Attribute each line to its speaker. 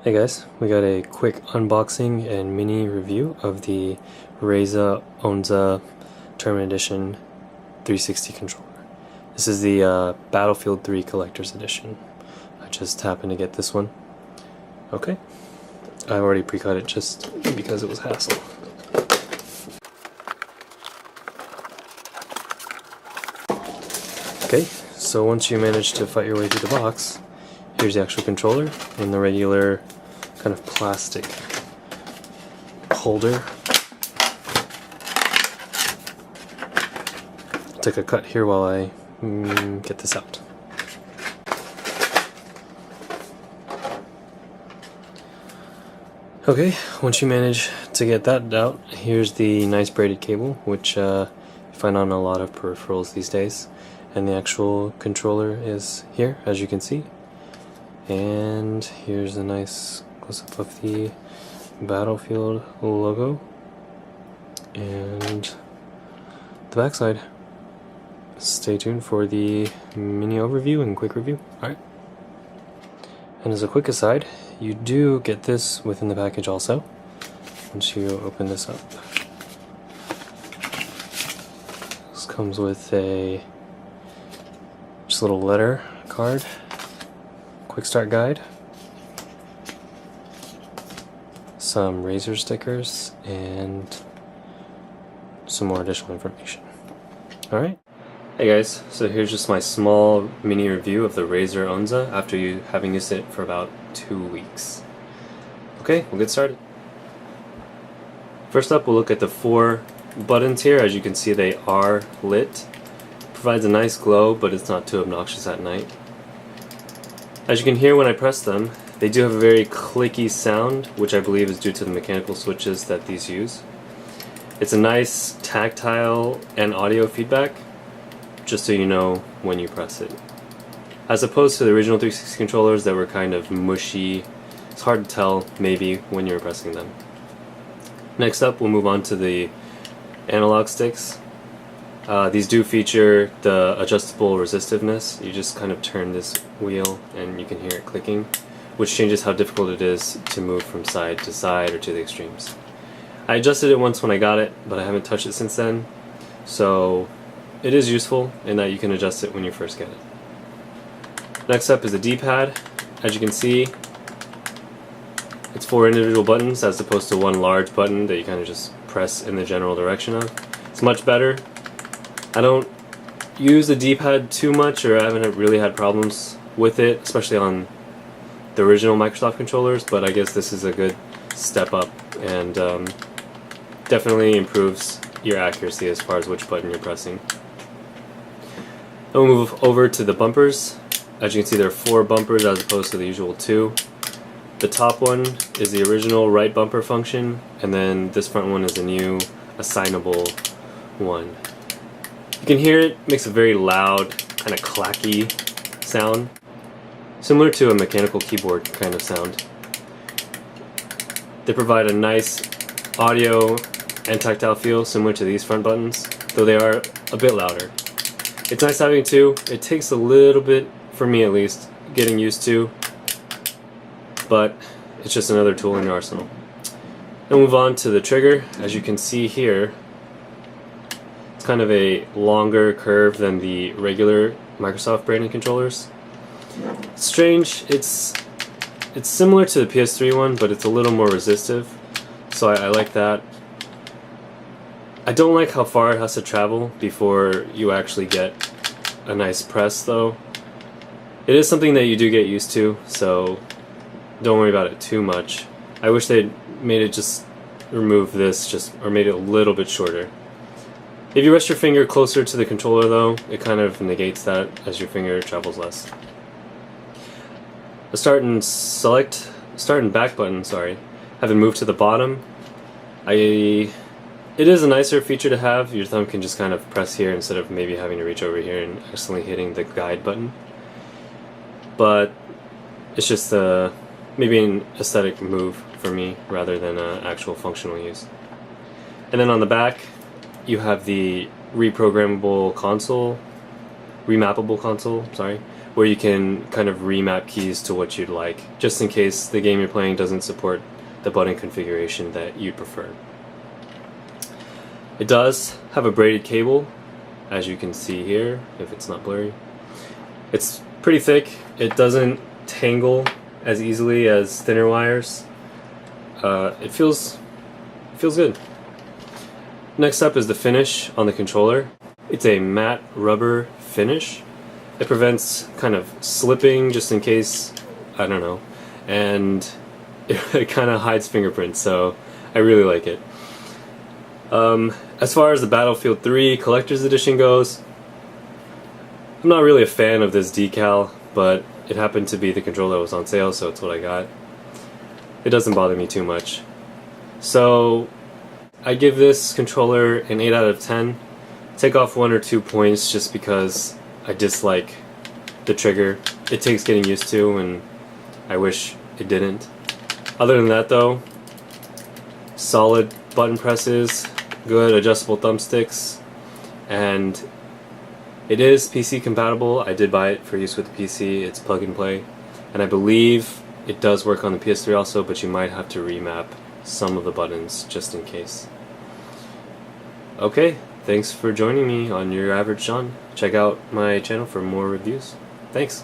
Speaker 1: Hey guys, we got a quick unboxing and mini review of the Razer Onza Tournament Edition 360 controller. This is the Battlefield 3 Collector's Edition. I just happened to get this one. Okay, I already pre-cut it just because it was hassle. Okay, so once you manage to fight your way through the box, here's the actual controller in the regular kind of plastic holder. I'll take a cut here while I get this out. Okay, once you manage to get that out, here's the nice braided cable, which you find on a lot of peripherals these days. And the actual controller is here, as you can see. And here's a nice close-up of the Battlefield logo. And the backside. Stay tuned for the mini overview and quick review. Alright. And as a quick aside, you do get this within the package also, once you open this up. This comes with a just a little letter card, quick start guide, some Razer stickers, and some more additional information. Alright. Hey guys, so here's just my small mini review of the Razer Onza after having used it for about 2 weeks. Okay, we'll get started. First up, we'll look at the 4 buttons here. As you can see, they are lit. Provides a nice glow, but it's not too obnoxious at night. As you can hear when I press them, they do have a very clicky sound, which I believe is due to the mechanical switches that these use. It's a nice tactile and audio feedback, just so you know when you press it. As opposed to the original 360 controllers that were kind of mushy, it's hard to tell maybe when you're pressing them. Next up, we'll move on to the analog sticks. These do feature the adjustable resistiveness. You just kind of turn this wheel and you can hear it clicking, which changes how difficult it is to move from side to side or to the extremes. I adjusted it once when I got it, but I haven't touched it since then, so it is useful in that you can adjust it when you first get it. Next up is the D-pad. As you can see, it's 4 individual buttons as opposed to one large button that you kind of just press in the general direction of. It's much better. I don't use the D-pad too much, or I haven't really had problems with it, especially on the original Microsoft controllers, but I guess this is a good step up and definitely improves your accuracy as far as which button you're pressing. Then we'll move over to the bumpers. As you can see, there are 4 bumpers as opposed to the usual 2. The top one is the original right bumper function, and then this front one is a new assignable one. You can hear it makes a very loud, kind of clacky sound, similar to a mechanical keyboard kind of sound. They provide a nice audio and tactile feel similar to these front buttons, though they are a bit louder. It's nice having 2. It takes a little bit, for me at least, getting used to, but it's just another tool in your arsenal. Then move on to the trigger. As you can see here, it's kind of a longer curve than the regular Microsoft branded controllers. It's strange, it's similar to the PS3 one, but it's a little more resistive, so I like that. I don't like how far it has to travel before you actually get a nice press, though. It is something that you do get used to, so don't worry about it too much. I wish they'd made it just remove this, or made it a little bit shorter. If you rest your finger closer to the controller, though, it kind of negates that as your finger travels less. The start and back button, have been moved to the bottom. It is a nicer feature to have. Your thumb can just kind of press here instead of maybe having to reach over here and accidentally hitting the guide button. But it's just maybe an aesthetic move for me rather than an actual functional use. And then on the back, you have the remappable console, where you can kind of remap keys to what you'd like, just in case the game you're playing doesn't support the button configuration that you'd prefer. It does have a braided cable, as you can see here, if it's not blurry. It's pretty thick. It doesn't tangle as easily as thinner wires. It feels good. Next up is the finish on the controller. It's a matte rubber finish. It prevents kind of slipping, just in case, I don't know, and it kind of hides fingerprints, so I really like it. As far as the Battlefield 3 Collector's Edition goes, I'm not really a fan of this decal, but it happened to be the controller that was on sale, so it's what I got. It doesn't bother me too much. So I give this controller an 8 out of 10. Take off 1 or 2 points just because I dislike the trigger. It takes getting used to, and I wish it didn't. Other than that though, solid button presses, good adjustable thumbsticks, and it is PC compatible. I did buy it for use with the PC. It's plug and play, and I believe it does work on the PS3 also, but you might have to remap some of the buttons just in case. Okay, thanks for joining me on Your Average John. Check out my channel for more reviews. Thanks.